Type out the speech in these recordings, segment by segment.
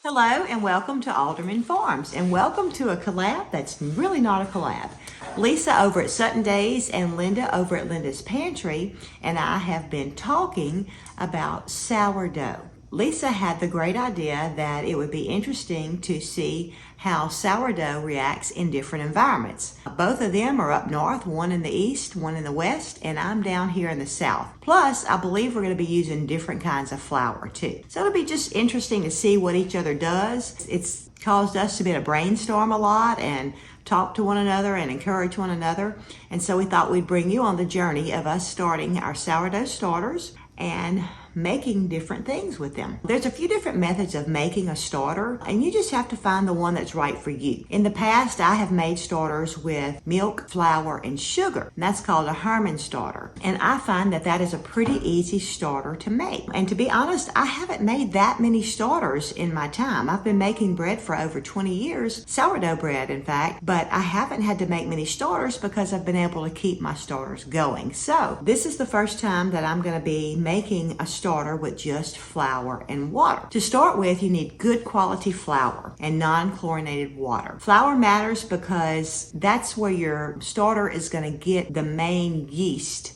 Hello and welcome to Alderman Farms and welcome to a collab that's really not a collab. Leisa over at Suttons Daze and Linda over at Linda's Pantry and I have been talking about sourdough. Leisa had the great idea that it would be interesting to see how sourdough reacts in different environments. Both of them are up north, one in the east, one in the west, and I'm down here in the south. Plus, I believe we're going to be using different kinds of flour too. So it'll be just interesting to see what each other does. It's caused us to be able to brainstorm a lot and talk to one another and encourage one another. And so we thought we'd bring you on the journey of us starting our sourdough starters and making different things with them. There's a few different methods of making a starter and you just have to find the one that's right for you. In the past, I have made starters with milk, flour, and sugar. And that's called a Herman starter. And I find that that is a pretty easy starter to make. And to be honest, I haven't made that many starters in my time. I've been making bread for over 20 years, sourdough bread in fact, but I haven't had to make many starters because I've been able to keep my starters going. So this is the first time that I'm going to be making a starter with just flour and water. To start with, you need good quality flour and non-chlorinated water. Flour matters because that's where your starter is going to get the main yeast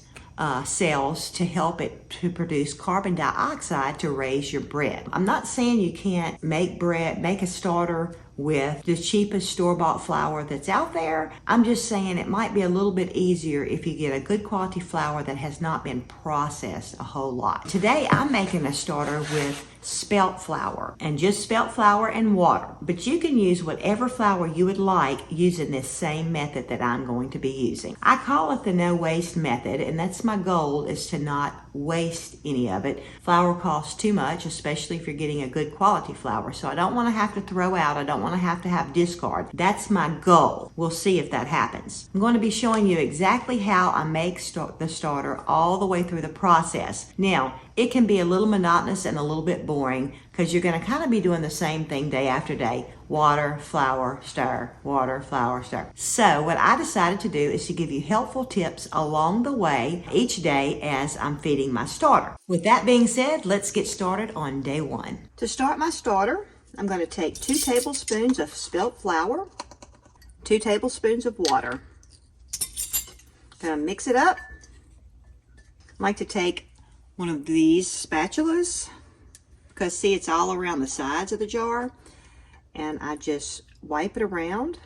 cells to help it to produce carbon dioxide to raise your bread. I'm not saying you can't make a starter with the cheapest store-bought flour that's out there. I'm just saying it might be a little bit easier if you get a good quality flour that has not been processed a whole lot. Today I'm making a starter with spelt flour and just spelt flour and water, but you can use whatever flour you would like using this same method that I'm going to be using. I call it the no waste method, and that's my goal, is to not waste any of it. Flour costs too much, especially if you're getting a good quality flour, so I don't want to have to throw out, I don't want to have discard. That's my goal. We'll see if that happens. I'm going to be showing you exactly how I make the starter all the way through the process. Now, it can be a little monotonous and a little bit boring because you're going to kind of be doing the same thing day after day. Water, flour, stir, water, flour, stir. So what I decided to do is to give you helpful tips along the way each day as I'm feeding my starter. With that being said, let's get started on day one. To start my starter, I'm going to take 2 tablespoons of spelt flour, 2 tablespoons of water. I'm going to mix it up. I like to take one of these spatulas because see, it's all around the sides of the jar, and I just wipe it around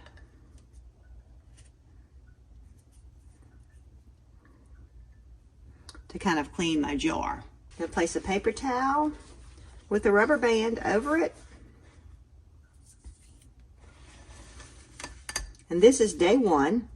to kind of clean my jar. I'm going to place a paper towel with a rubber band over it. And this is day one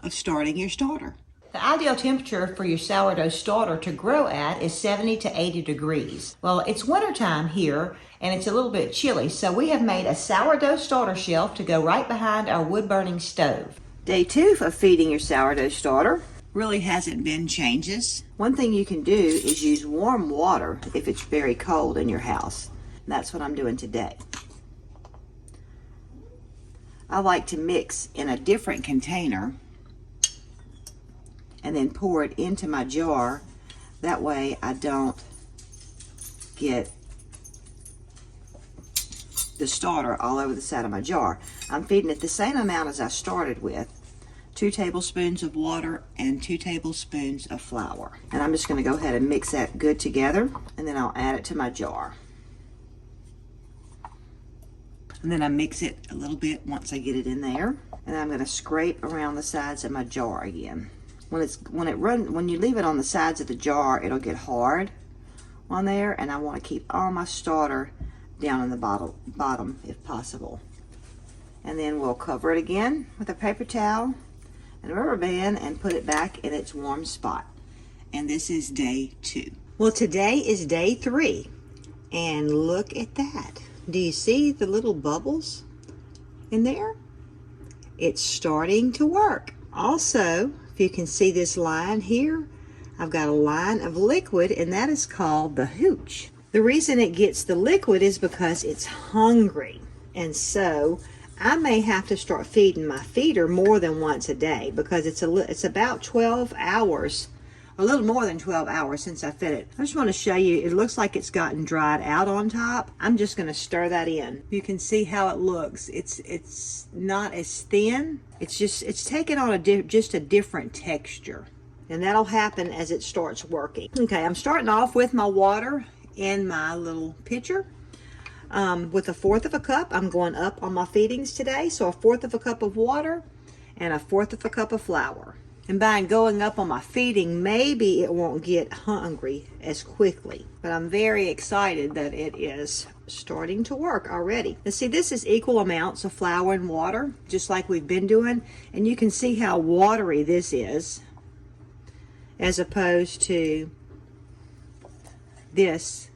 of starting your starter. The ideal temperature for your sourdough starter to grow at is 70 to 80 degrees. Well, it's wintertime here and it's a little bit chilly, so we have made a sourdough starter shelf to go right behind our wood-burning stove. Day 2 of feeding your sourdough starter really hasn't been changes. One thing you can do is use warm water if it's very cold in your house. That's what I'm doing today. I like to mix in a different container and then pour it into my jar. That way I don't get the starter all over the side of my jar. I'm feeding it the same amount as I started with, 2 tablespoons of water and 2 tablespoons of flour. And I'm just going to go ahead and mix that good together, and then I'll add it to my jar. And then I mix it a little bit once I get it in there, and I'm going to scrape around the sides of my jar again. When you leave it on the sides of the jar, it'll get hard on there, and I want to keep all my starter down in the bottom if possible. And then we'll cover it again with a paper towel and a rubber band and put it back in its warm spot. And this is day 2. Well, today is day 3, and look at that. Do you see the little bubbles in there? It's starting to work. Also, if you can see this line here, I've got a line of liquid, and that is called the hooch. The reason it gets the liquid is because it's hungry. And so I may have to start feeding my feeder more than once a day because it's about 12 hours a little more than 12 hours since I fed it. I just want to show you, it looks like it's gotten dried out on top. I'm just going to stir that in. You can see how it looks. It's not as thin. It's taken on just a different texture. And that'll happen as it starts working. Okay, I'm starting off with my water in my little pitcher. With 1/4 of a cup, I'm going up on my feedings today. So 1/4 of a cup of water and 1/4 of a cup of flour. And by going up on my feeding, maybe it won't get hungry as quickly. But I'm very excited that it is starting to work already. Now see, this is equal amounts of flour and water, just like we've been doing. And you can see how watery this is, as opposed to this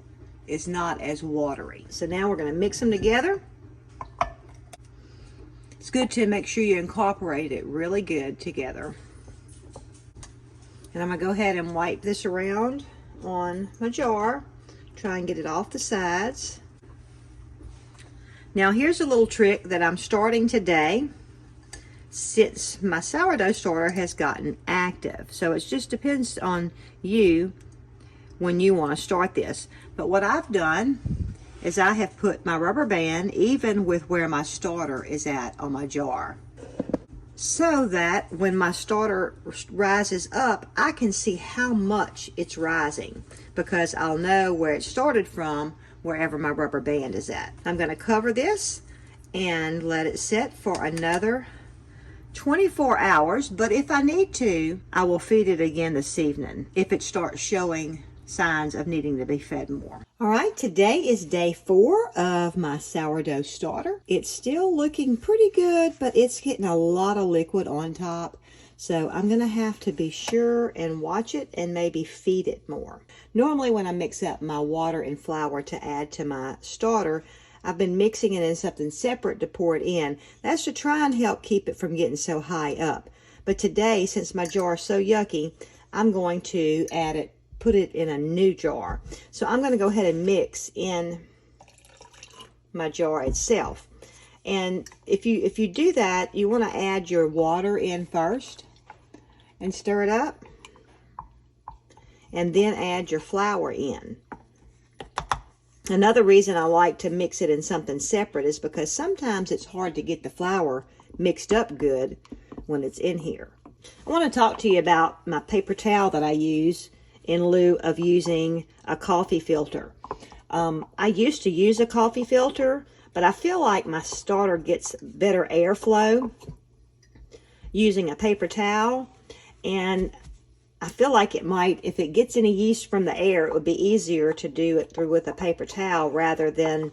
is not as watery. So now we're going to mix them together. It's good to make sure you incorporate it really good together. And I'm going to go ahead and wipe this around on my jar. Try and get it off the sides. Now here's a little trick that I'm starting today, since my sourdough starter has gotten active. So it just depends on you when you want to start this. But what I've done is I have put my rubber band even with where my starter is at on my jar, so that when my starter rises up, I can see how much it's rising, because I'll know where it started from wherever my rubber band is at. I'm going to cover this and let it sit for another 24 hours, but if I need to, I will feed it again this evening if it starts showing signs of needing to be fed more. All right, today is day 4 of my sourdough starter. It's still looking pretty good, but it's getting a lot of liquid on top. So I'm going to have to be sure and watch it and maybe feed it more. Normally when I mix up my water and flour to add to my starter, I've been mixing it in something separate to pour it in. That's to try and help keep it from getting so high up. But today, since my jar is so yucky, I'm going to put it in a new jar. So I'm going to go ahead and mix in my jar itself. And if you do that, you want to add your water in first and stir it up, and then add your flour in. Another reason I like to mix it in something separate is because sometimes it's hard to get the flour mixed up good when it's in here. I want to talk to you about my paper towel that I use in lieu of using a coffee filter. I used to use a coffee filter, but I feel like my starter gets better airflow using a paper towel, and I feel like it might, if it gets any yeast from the air, it would be easier to do it through with a paper towel rather than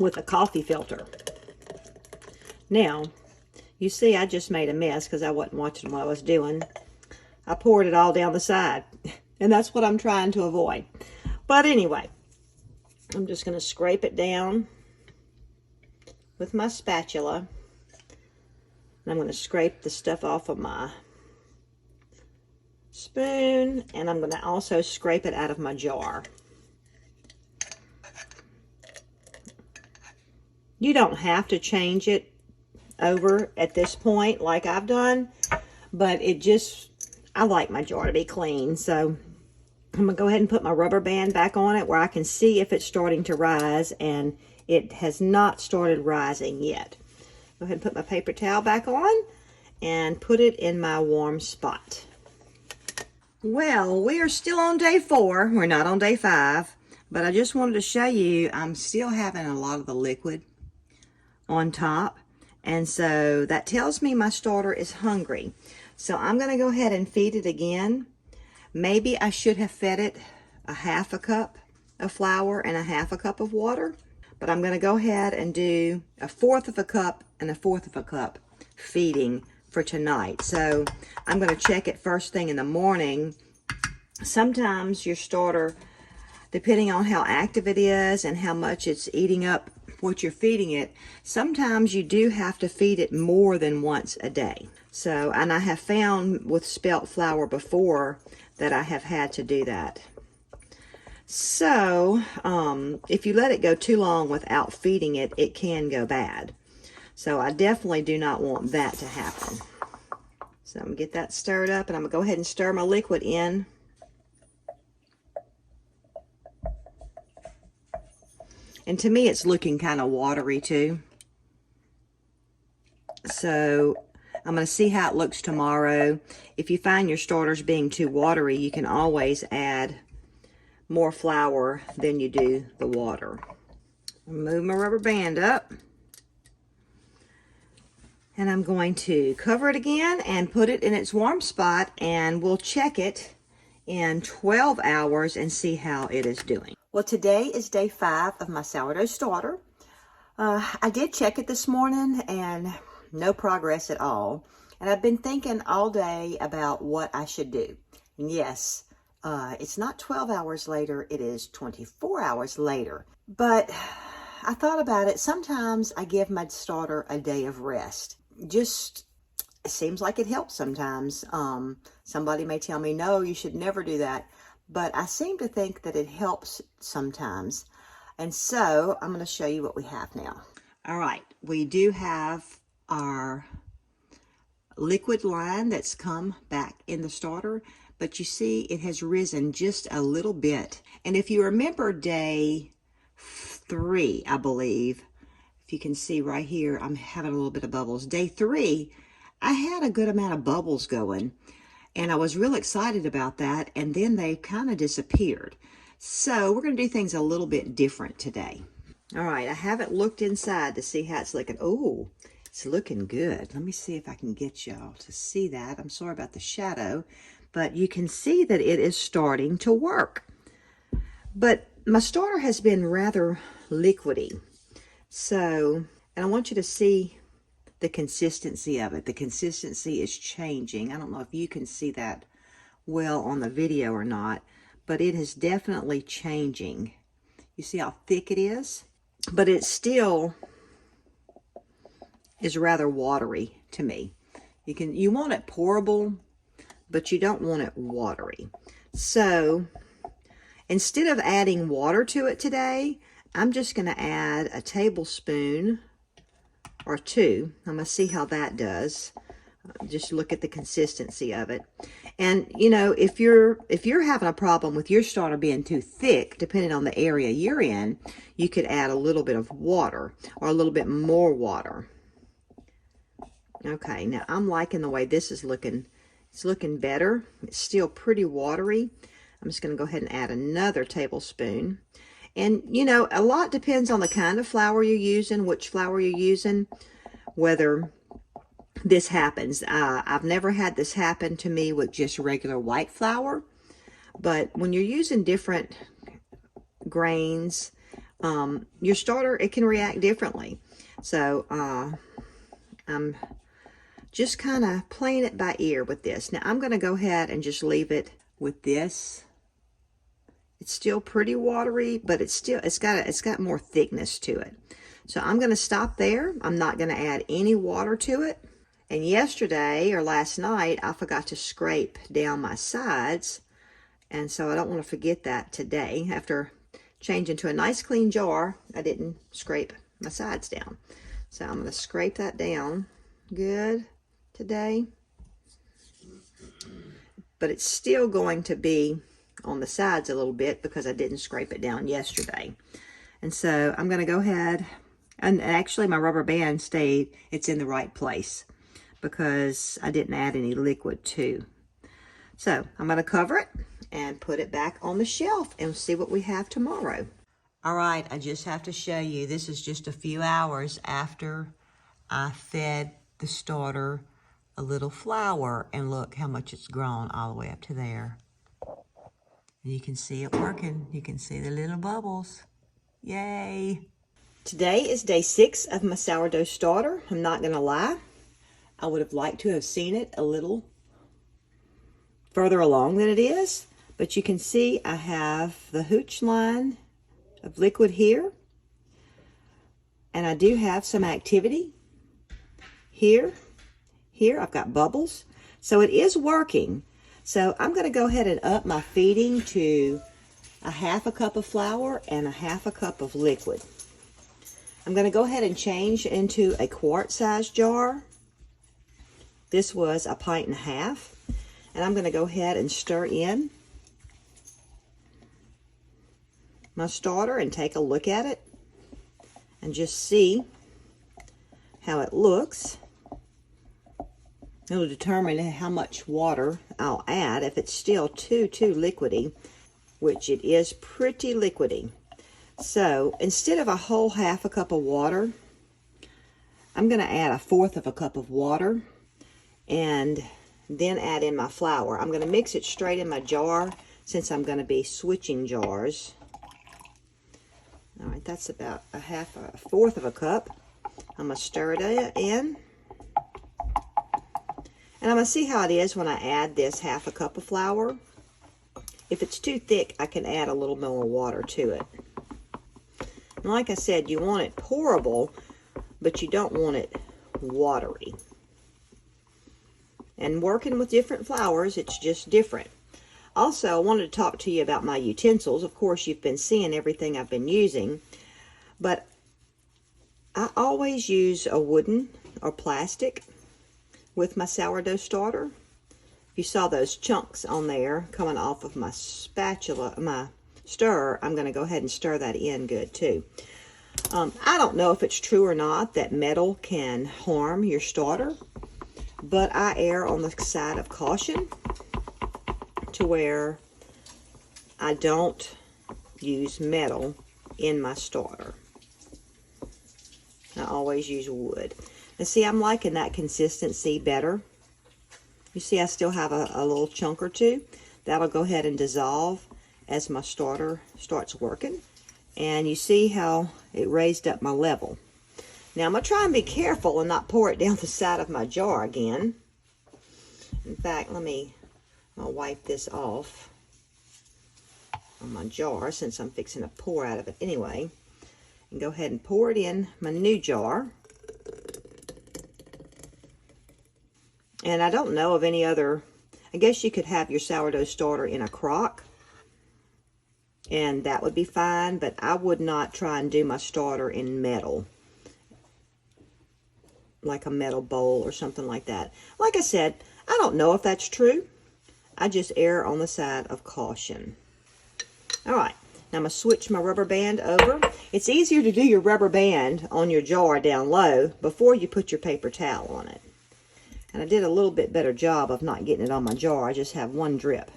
with a coffee filter. Now, you see I just made a mess because I wasn't watching what I was doing. I poured it all down the side, and that's what I'm trying to avoid. But anyway, I'm just going to scrape it down with my spatula. And I'm going to scrape the stuff off of my spoon, and I'm going to also scrape it out of my jar. You don't have to change it over at this point like I've done, but I like my jar to be clean, so I'm going to go ahead and put my rubber band back on it where I can see if it's starting to rise, and it has not started rising yet. Go ahead and put my paper towel back on and put it in my warm spot. Well, we are still on day 4. We're not on day 5, but I just wanted to show you I'm still having a lot of the liquid on top, and so that tells me my starter is hungry. So I'm going to go ahead and feed it again. Maybe I should have fed it 1/2 cup of flour and 1/2 cup of water, but I'm going to go ahead and do 1/4 cup and 1/4 cup feeding for tonight. So I'm going to check it first thing in the morning. Sometimes your starter, depending on how active it is and how much it's eating up what you're feeding it, sometimes you do have to feed it more than once a day. So, and I have found with spelt flour before that I have had to do that. So, if you let it go too long without feeding it, it can go bad. So I definitely do not want that to happen. So I'm gonna get that stirred up, and I'm gonna go ahead and stir my liquid in. And to me, it's looking kind of watery too. So I'm going to see how it looks tomorrow. If you find your starters being too watery, you can always add more flour than you do the water. Move my rubber band up. And I'm going to cover it again and put it in its warm spot, and we'll check it in 12 hours and see how it is doing. Well, today is day 5 of my sourdough starter. I did check it this morning and no progress at all. And I've been thinking all day about what I should do. And yes, it's not 12 hours later, it is 24 hours later. But I thought about it. Sometimes I give my starter a day of rest. Just, it seems like it helps sometimes. Somebody may tell me, no, you should never do that. But I seem to think that it helps sometimes. And so I'm going to show you what we have now. All right, we do have our liquid line that's come back in the starter, but you see it has risen just a little bit. And if you remember day 3, I believe, if you can see right here, I'm having a little bit of bubbles. Day 3, I had a good amount of bubbles going, and I was real excited about that, and then they kind of disappeared. So we're going to do things a little bit different today. All right, I haven't looked inside to see how it's looking. Oh, it's looking good. Let me see if I can get y'all to see that. I'm sorry about the shadow, but you can see that it is starting to work. But my starter has been rather liquidy. So, and I want you to see the consistency of it. The consistency is changing. I don't know if you can see that well on the video or not, but it is definitely changing. You see how thick it is? But it still is rather watery to me. You want it pourable, but you don't want it watery. So instead of adding water to it today, I'm just going to add a tablespoon or 2. I'm going to see how that does. Just look at the consistency of it. And you know, if you're having a problem with your starter being too thick, depending on the area you're in, you could add a little bit of water or a little bit more water. Okay, now I'm liking the way this is looking. It's looking better. It's still pretty watery. I'm just going to go ahead and add another tablespoon. And you know, a lot depends on the kind of flour you're using, which flour you're using, whether this happens. I've never had this happen to me with just regular white flour, but when you're using different grains, your starter, it can react differently. So I'm just kind of playing it by ear with this. Now I'm going to go ahead and just leave it with this. It's still pretty watery, but it's got more thickness to it. So I'm going to stop there. I'm not going to add any water to it. And yesterday or last night, I forgot to scrape down my sides. And so I don't want to forget that today. After changing to a nice clean jar, I didn't scrape my sides down. So I'm going to scrape that down good today. But it's still going to be on the sides a little bit because I didn't scrape it down yesterday. And so I'm going to go ahead, and actually my rubber band stayed, it's in the right place, because I didn't add any liquid too. So I'm going to cover it and put it back on the shelf and see what we have tomorrow. All right, I just have to show you, this is just a few hours after I fed the starter a little flour, and look how much it's grown all the way up to there. You can see it working. You can see the little bubbles. Yay! Today is day 6 of my sourdough starter. I'm not going to lie. I would have liked to have seen it a little further along than it is, but you can see I have the hooch line of liquid here, and I do have some activity here. I've got bubbles, so it is working. So I'm going to go ahead and up my feeding to a 1/2 cup of flour and a 1/2 cup of liquid. I'm going to go ahead and change into a quart size jar. This was 1.5 pints. And I'm going to go ahead and stir in my starter and take a look at it and just see how it looks. It'll determine how much water I'll add. If it's still too liquidy, which it is pretty liquidy. So instead of a whole 1/2 cup of water, I'm going to add 1/4 cup of water and then add in my flour. I'm going to mix it straight in my jar since I'm going to be switching jars. All right, that's about a 1/4 cup. I'm going to stir it in. And I'm going to see how it is when I add this 1/2 cup of flour. If it's too thick, I can add a little more water to it. And like I said, you want it pourable, but you don't want it watery. And working with different flours, it's just different. Also, I wanted to talk to you about my utensils. Of course, you've been seeing everything I've been using, but I always use a wooden or plastic with my sourdough starter. You saw those chunks on there coming off of my spatula, my stir. I'm going to go ahead and stir that in good too. I don't know if it's true or not that metal can harm your starter, but I err on the side of caution to where I don't use metal in my starter. I always use wood. And see, I'm liking that consistency better. You see, I still have a little chunk or two. That'll go ahead and dissolve as my starter starts working. And you see how it raised up my level. Now, I'm going to try and be careful and not pour it down the side of my jar again. In fact, I'll wipe this off on my jar since I'm fixing to pour out of it anyway. And go ahead and pour it in my new jar. And I don't know of any other, I guess you could have your sourdough starter in a crock, and that would be fine, but I would not try and do my starter in metal, like a metal bowl or something like that. Like I said, I don't know if that's true. I just err on the side of caution. All right, now I'm going to switch my rubber band over. It's easier to do your rubber band on your jar down low before you put your paper towel on it. And I did a little bit better job of not getting it on my jar. I just have one drip.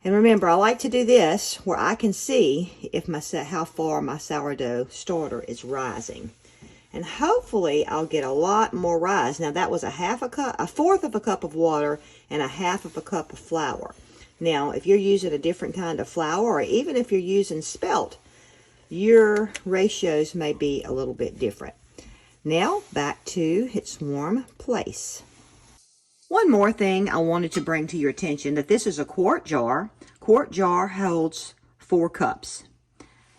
And remember, I like to do this where I can see if how far my sourdough starter is rising. And hopefully I'll get a lot more rise. Now that was a 1/4 cup of water and a 1/2 cup of flour. Now, if you're using a different kind of flour, or even if you're using spelt, your ratios may be a little bit different. Now, back to its warm place. One more thing I wanted to bring to your attention, that this is a quart jar. Quart jar holds 4 cups.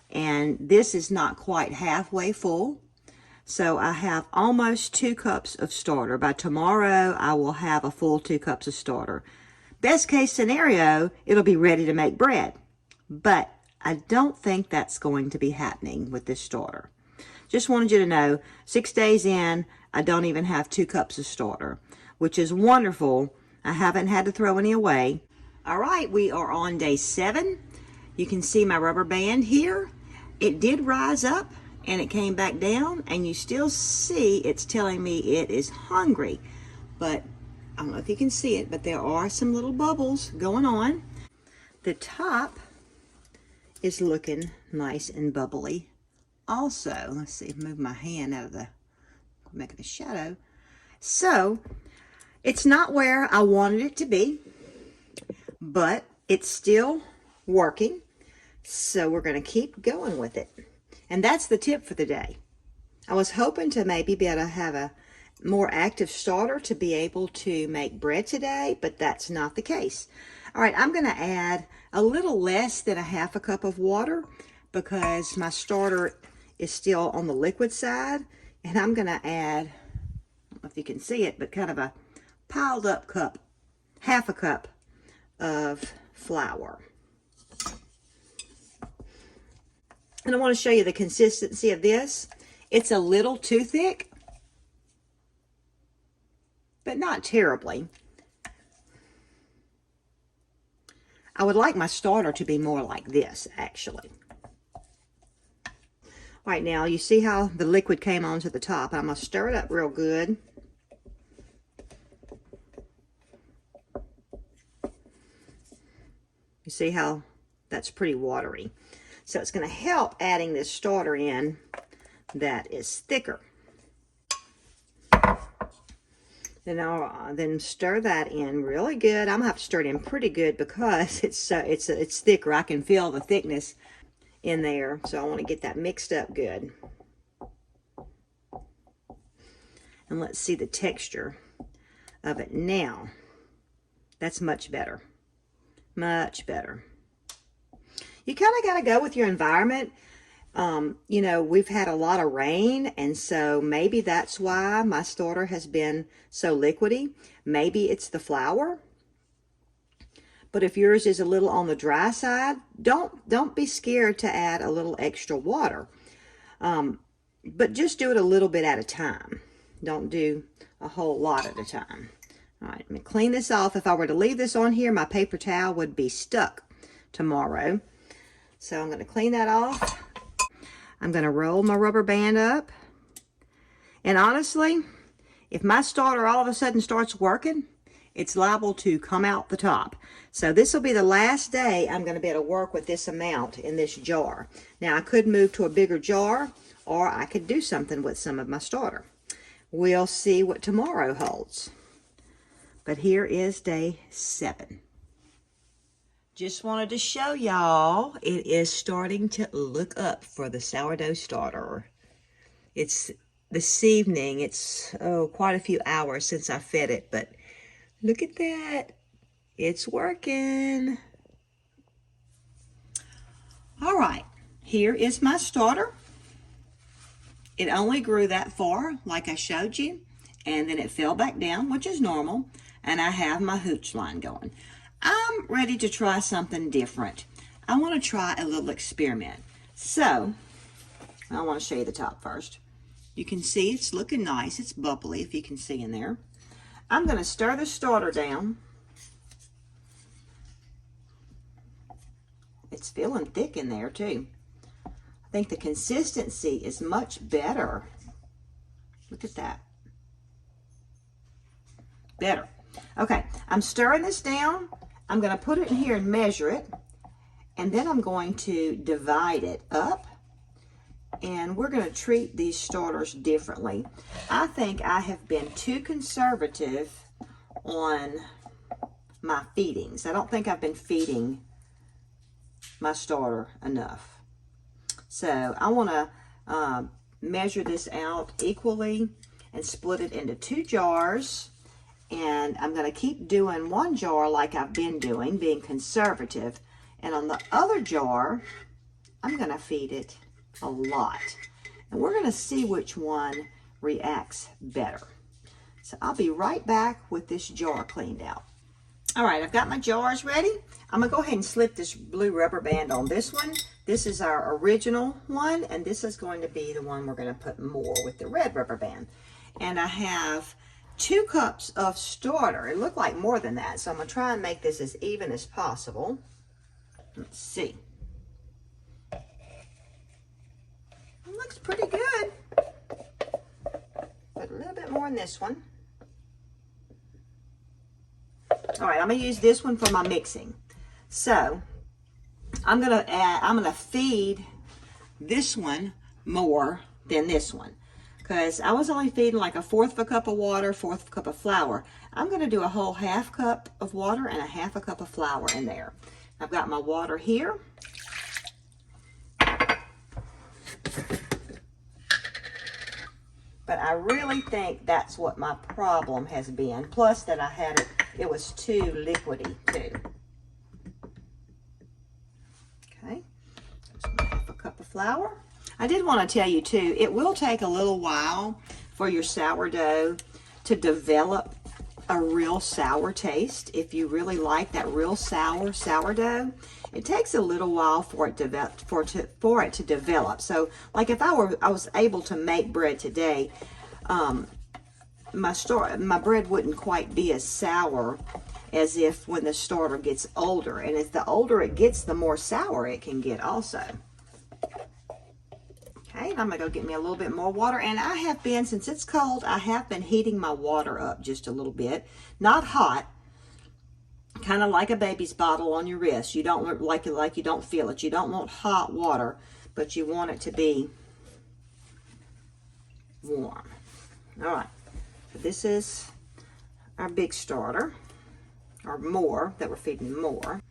And this is not quite halfway full. So I have almost 2 cups of starter. By tomorrow, I will have a full 2 cups of starter. Best case scenario, it'll be ready to make bread. But I don't think that's going to be happening with this starter. Just wanted you to know, 6 days in, I don't even have 2 cups of starter, which is wonderful. I haven't had to throw any away. All right, we are on day 7. You can see my rubber band here. It did rise up and it came back down, and you still see it's telling me it is hungry. But I don't know if you can see it, but there are some little bubbles going on. The top is looking nice and bubbly. Also, let's see, move my hand out of the, making a shadow. So, it's not where I wanted it to be, but it's still working. So we're going to keep going with it. And that's the tip for the day. I was hoping to maybe be able to have a more active starter to be able to make bread today, but that's not the case. All right, I'm going to add a little less than a 1/2 cup of water because my starter is still on the liquid side, and I'm going to add, I don't know if you can see it, but kind of a piled up cup, 1/2 cup of flour. And I want to show you the consistency of this. It's a little too thick. but not terribly. I would like my starter to be more like this, actually. All right, now you see how the liquid came onto the top. I'm going to stir it up real good. You see how that's pretty watery. So it's going to help adding this starter in that is thicker. Then I'll then stir that in really good. I'm gonna have to stir it in pretty good because it's thicker. I can feel the thickness in there, so I want to get that mixed up good. And let's see the texture of it now. That's much better. Much better. You kind of got to go with your environment. You know, we've had a lot of rain, and so maybe that's why my starter has been so liquidy. Maybe it's the flour. But if yours is a little on the dry side, don't be scared to add a little extra water. But just do it a little bit at a time. Don't do a whole lot at a time. All right, let me clean this off. If I were to leave this on here, my paper towel would be stuck tomorrow. So I'm going to clean that off. I'm going to roll my rubber band up. And honestly, if my starter all of a sudden starts working, it's liable to come out the top. So this will be the last day I'm going to be able to work with this amount in this jar. Now I could move to a bigger jar, or I could do something with some of my starter. We'll see what tomorrow holds. But here is day 7. Just wanted to show y'all, it is starting to look up for the sourdough starter. It's this evening, it's quite a few hours since I fed it, but look at that. It's working. All right, here is my starter. It only grew that far, like I showed you, and then it fell back down, which is normal, and I have my hooch line going. I'm ready to try something different. I want to try a little experiment. So, I want to show you the top first. You can see it's looking nice. It's bubbly, if you can see in there. I'm going to stir the starter down. It's feeling thick in there, too. I think the consistency is much better. Look at that. Better. Okay, I'm stirring this down. I'm going to put it in here and measure it, and then I'm going to divide it up, and we're going to treat these starters differently. I think I have been too conservative on my feedings. I don't think I've been feeding my starter enough. So I want to measure this out equally and split it into 2 jars. And I'm going to keep doing one jar like I've been doing, being conservative. And on the other jar, I'm going to feed it a lot. And we're going to see which one reacts better. So I'll be right back with this jar cleaned out. All right, I've got my jars ready. I'm going to go ahead and slip this blue rubber band on this one. This is our original one, and this is going to be the one we're going to put more with the red rubber band. And I have 2 cups of starter. It looked like more than that, so I'm going to try and make this as even as possible. Let's see. It looks pretty good. Put a little bit more in this one. All right, I'm going to use this one for my mixing. So, I'm going to feed this one more than this one, because I was only feeding like 1/4 cup of water, 1/4 cup of flour. I'm going to do a whole 1/2 cup of water and 1/2 cup of flour in there. I've got my water here. But I really think that's what my problem has been. Plus that I had it was too liquidy too. Okay, just 1/2 cup of flour. I did want to tell you too, it will take a little while for your sourdough to develop a real sour taste. If you really like that real sour sourdough, it takes a little while for it to develop. So like if I was able to make bread today, my bread wouldn't quite be as sour as if when the starter gets older. And as the older it gets, the more sour it can get also. Okay, I'm gonna go get me a little bit more water. And I have been, since it's cold, I have been heating my water up just a little bit. Not hot, kind of like a baby's bottle on your wrist. You don't want like you don't feel it. You don't want hot water, but you want it to be warm. All right, so this is our big starter, or more, that we're feeding more.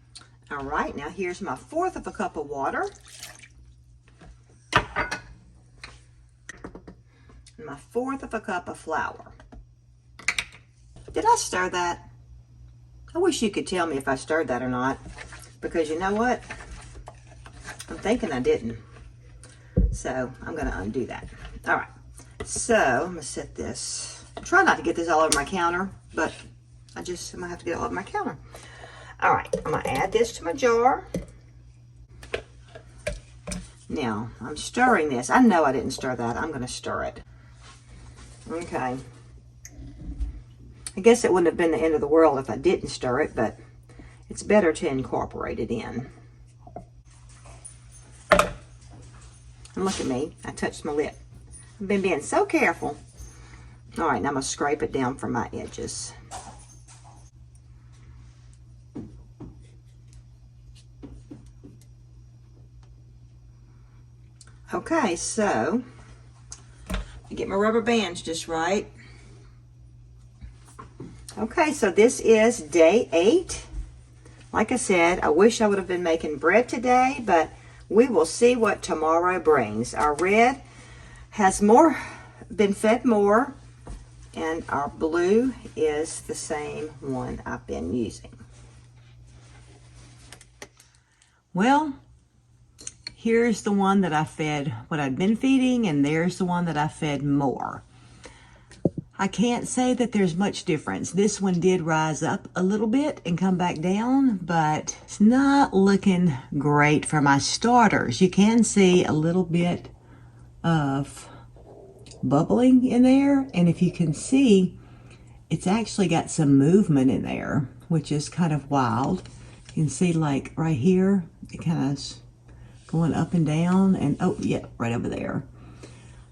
All right, now here's my 1/4 of a cup of water. And my 1/4 of a cup of flour. Did I stir that? I wish you could tell me if I stirred that or not, because you know what? I'm thinking I didn't. So I'm gonna undo that. All right, so I'm gonna set this. Try not to get this all over my counter, but I'm gonna have to get it all over my counter. All right, I'm gonna add this to my jar. Now, I'm stirring this. I know I didn't stir that. I'm gonna stir it. Okay. I guess it wouldn't have been the end of the world if I didn't stir it, but it's better to incorporate it in. And look at me, I touched my lip. I've been being so careful. All right, now I'm gonna scrape it down from my edges. Okay, so I get my rubber bands just right. Okay, so this is day 8. Like I said, I wish I would have been making bread today, but we will see what tomorrow brings. Our red has been fed more, and our blue is the same one I've been using. Well, here's the one that I fed what I'd been feeding, and there's the one that I fed more. I can't say that there's much difference. This one did rise up a little bit and come back down, but it's not looking great for my starters. You can see a little bit of bubbling in there, and if you can see, it's actually got some movement in there, which is kind of wild. You can see like right here, it kind of going up and down, and oh yeah, right over there.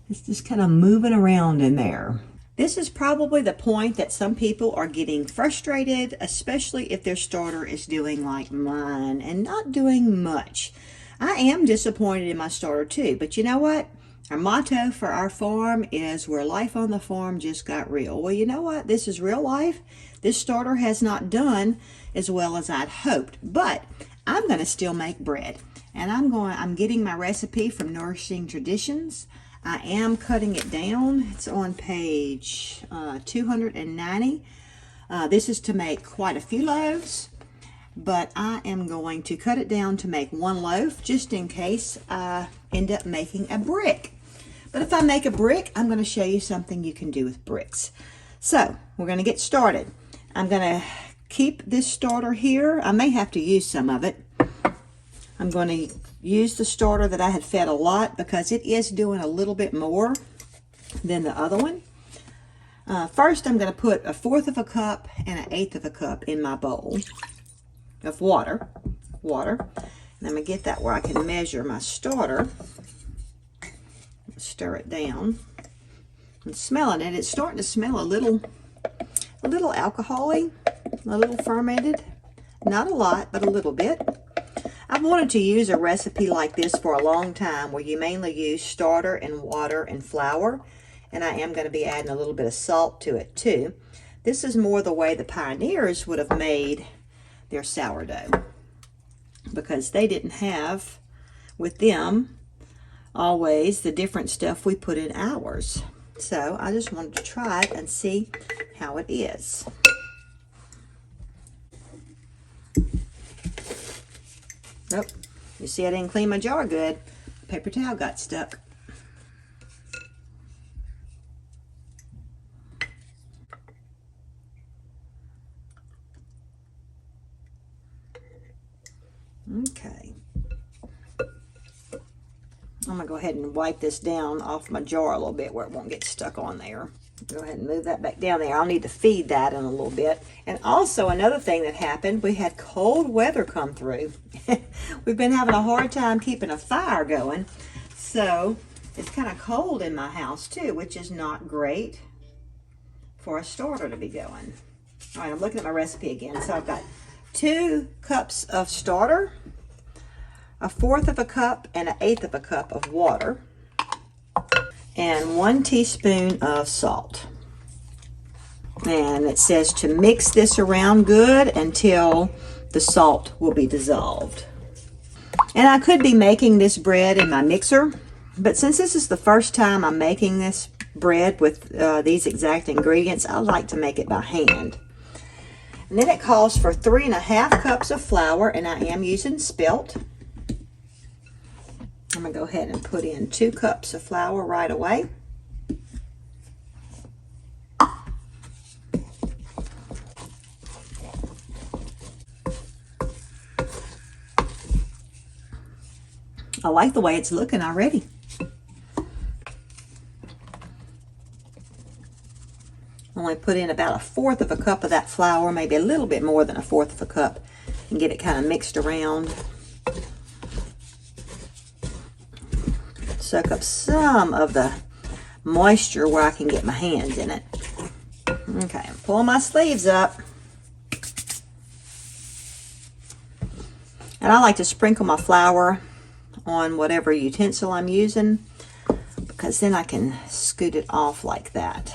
It's just kind of moving around in there. This is probably the point that some people are getting frustrated, especially if their starter is doing like mine and not doing much. I am disappointed in my starter too, but you know what? Our motto for our farm is where life on the farm just got real. Well, you know what? This is real life. This starter has not done as well as I'd hoped, but I'm going to still make bread. And I'm getting my recipe from Nourishing Traditions. I am cutting it down. It's on page 290. This is to make quite a few loaves, but I am going to cut it down to make 1 loaf just in case I end up making a brick. But if I make a brick, I'm going to show you something you can do with bricks. So we're going to get started. I'm going to keep this starter here. I may have to use some of it. I'm going to use the starter that I had fed a lot because it is doing a little bit more than the other one. First, I'm going to put 1/4 of a cup and 1/8 of a cup in my bowl of water. And I'm going to get that where I can measure my starter. Stir it down. And smelling it, it's starting to smell a little alcohol-y, a little fermented. Not a lot, but a little bit. I've wanted to use a recipe like this for a long time where you mainly use starter and water and flour, and I am going to be adding a little bit of salt to it too. This is more the way the pioneers would have made their sourdough, because they didn't have with them always the different stuff we put in ours. So I just wanted to try it and see how it is. Oh, you see I didn't clean my jar good. Paper towel got stuck. Okay. I'm going to go ahead and wipe this down off my jar a little bit where it won't get stuck on there. Go ahead and move that back down there. I'll need to feed that in a little bit. And also another thing that happened, we had cold weather come through. We've been having a hard time keeping a fire going. So it's kind of cold in my house too, which is not great for a starter to be going. All right, I'm looking at my recipe again. So I've got 2 cups of starter, 1/4 of a cup and 1/8 of a cup of water, and 1 teaspoon of salt. And it says to mix this around good until the salt will be dissolved. And I could be making this bread in my mixer, but since this is the first time I'm making this bread with these exact ingredients, I like to make it by hand. And then it calls for 3½ cups of flour, and I am using spelt. I'm going to go ahead and put in 2 cups of flour right away. I like the way it's looking already. Only put in about 1/4 of a cup of that flour, maybe a little bit more than 1/4 of a cup, and get it kind of mixed around. Soak up some of the moisture where I can get my hands in it. Okay, I'm pulling my sleeves up. And I like to sprinkle my flour on whatever utensil I'm using, because then I can scoot it off like that.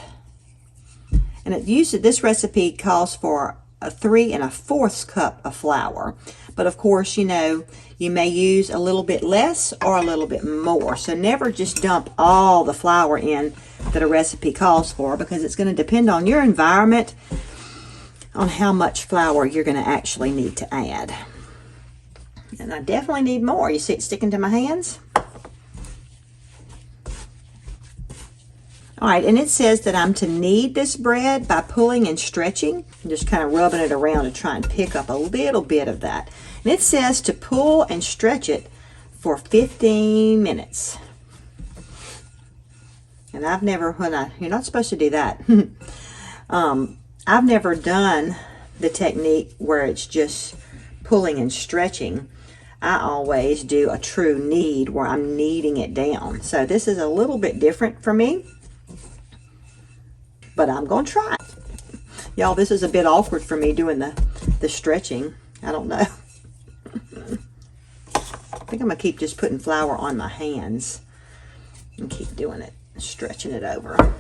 And this recipe calls for a 3 1/4 cup of flour. But of course, you know, you may use a little bit less or a little bit more. So never just dump all the flour in that a recipe calls for, because it's going to depend on your environment on how much flour you're going to actually need to add. And I definitely need more. You see it sticking to my hands? All right, and it says that I'm to knead this bread by pulling and stretching, and just kind of rubbing it around to try and pick up a little bit of that. And it says to pull and stretch it for 15 minutes. And I've never, you're not supposed to do that. I've never done the technique where it's just pulling and stretching. I always do a true knead where I'm kneading it down. So this is a little bit different for me, but I'm going to try it. Y'all, this is a bit awkward for me doing the stretching. I don't know. I think I'm going to keep just putting flour on my hands and keep doing it, stretching it over.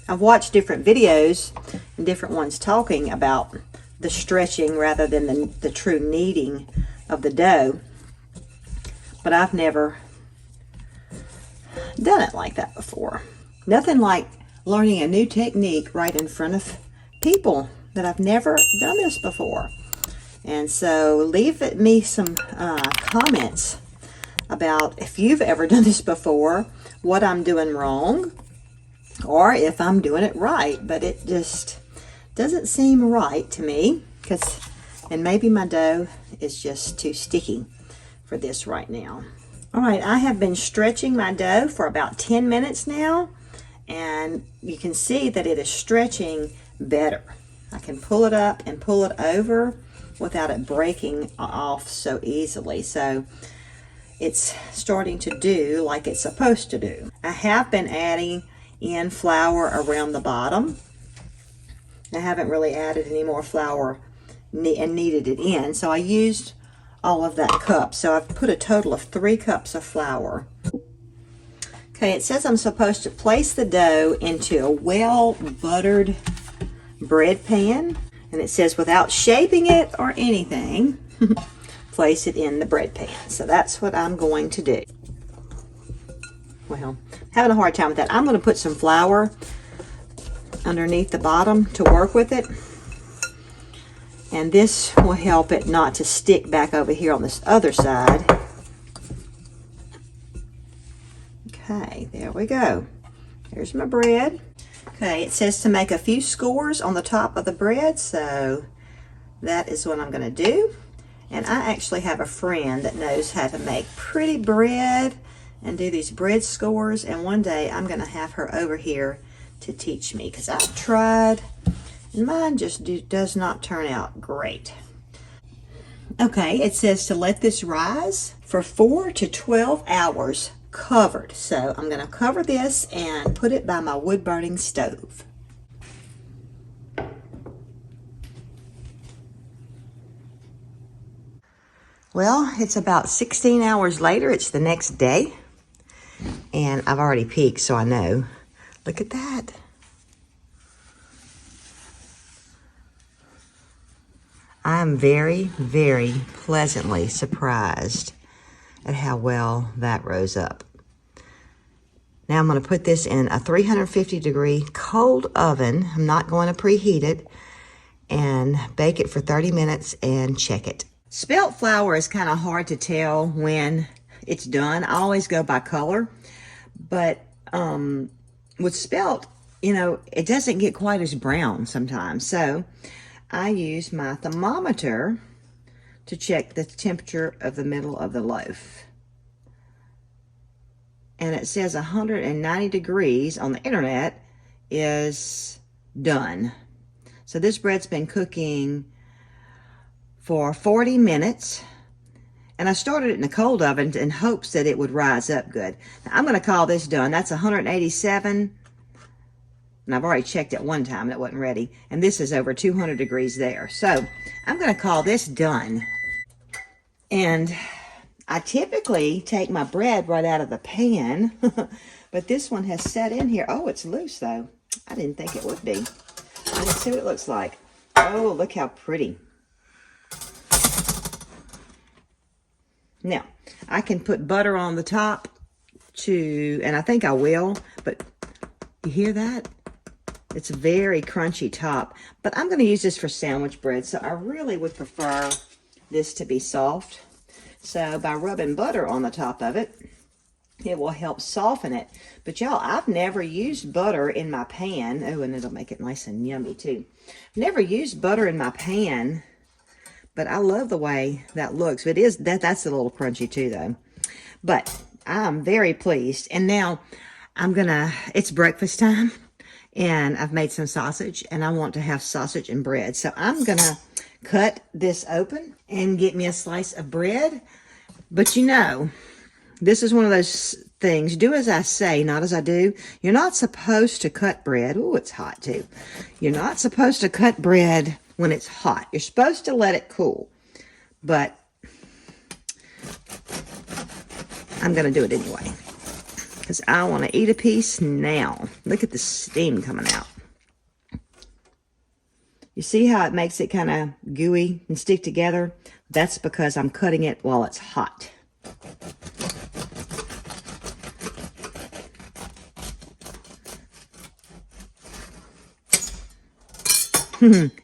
I've watched different videos and different ones talking about the stretching rather than the true kneading of the dough, but I've never done it like that before. Nothing like learning a new technique right in front of people that I've never done this before. And so leave me some comments about if you've ever done this before, what I'm doing wrong, or if I'm doing it right. But it just doesn't seem right to me, and maybe my dough is just too sticky for this right now. All right, I have been stretching my dough for about 10 minutes now, and you can see that it is stretching better. I can pull it up and pull it over without it breaking off so easily. So it's starting to do like it's supposed to do. I have been adding in flour around the bottom. I haven't really added any more flour and kneaded it in, so I used all of that cup. So I've put a total of 3 cups of flour. Okay, it says I'm supposed to place the dough into a well-buttered bread pan, and it says without shaping it or anything, place it in the bread pan. So that's what I'm going to do. Well, having a hard time with that. I'm going to put some flour underneath the bottom to work with it, and this will help it not to stick back over here on this other side. Okay, there we go. There's my bread. Okay, it says to make a few scores on the top of the bread, so that is what I'm going to do. And I actually have a friend that knows how to make pretty bread and do these bread scores, and one day I'm going to have her over here to teach me, because I've tried and mine just does not turn out great. Okay, it says to let this rise for 4 to 12 hours covered. So I'm going to cover this and put it by my wood-burning stove. Well, it's about 16 hours later. It's the next day. And I've already peeked, so I know. Look at that. I'm very, very pleasantly surprised at how well that rose up. Now I'm going to put this in a 350-degree cold oven. I'm not going to preheat it, and bake it for 30 minutes and check it. Spelt flour is kind of hard to tell when it's done. I always go by color, but with spelt, you know, it doesn't get quite as brown sometimes. So I use my thermometer to check the temperature of the middle of the loaf. And it says 190 degrees on the internet is done. So this bread's been cooking for 40 minutes. And I started it in the cold oven in hopes that it would rise up good. Now, I'm going to call this done. That's 187. And I've already checked it one time and it wasn't ready. And this is over 200 degrees there. So I'm going to call this done. And I typically take my bread right out of the pan. But this one has set in here. Oh, it's loose though. I didn't think it would be. Let's see what it looks like. Oh, look how pretty. Now, I can put butter on the top and I think I will, but you hear that? It's a very crunchy top, but I'm going to use this for sandwich bread, so I really would prefer this to be soft. So by rubbing butter on the top of it, it will help soften it. But y'all, I've never used butter in my pan. Oh, and it'll make it nice and yummy too. Never used butter in my pan, but I love the way that looks. But that's a little crunchy too though. But I'm very pleased. And now it's breakfast time and I've made some sausage and I want to have sausage and bread. So I'm gonna cut this open and get me a slice of bread. But you know, this is one of those things, do as I say, not as I do. You're not supposed to cut bread. Oh, it's hot too. You're not supposed to cut bread when it's hot. You're supposed to let it cool. But I'm going to do it anyway, because I want to eat a piece now. Look at the steam coming out. You see how it makes it kind of gooey and stick together? That's because I'm cutting it while it's hot.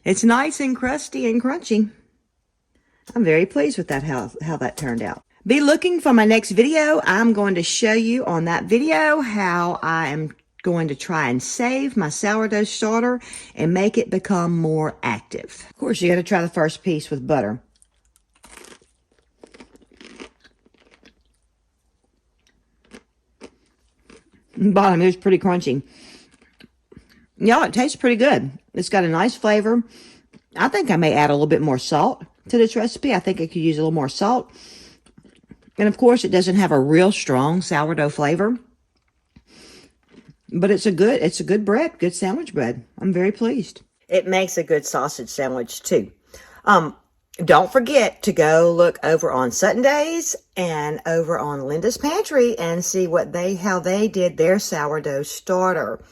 It's nice and crusty and crunchy. I'm very pleased with that, how that turned out. Be looking for my next video. I'm going to show you on that video how I am going to try and save my sourdough starter and make it become more active. Of course, you got to try the first piece with butter. The bottom is pretty crunchy. Y'all, it tastes pretty good. It's got a nice flavor. I think I may add a little bit more salt to this recipe. I think I could use a little more salt. And of course, it doesn't have a real strong sourdough flavor. But it's a good bread, good sandwich bread. I'm very pleased. It makes a good sausage sandwich too. Don't forget to go look over on Sourdough Daze and over on Linda's Pantry and see how they did their sourdough starter.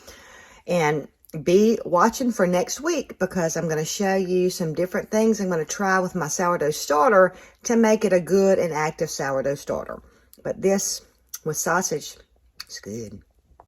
And be watching for next week, because I'm going to show you some different things I'm going to try with my sourdough starter to make it a good and active sourdough starter. But this with sausage is good.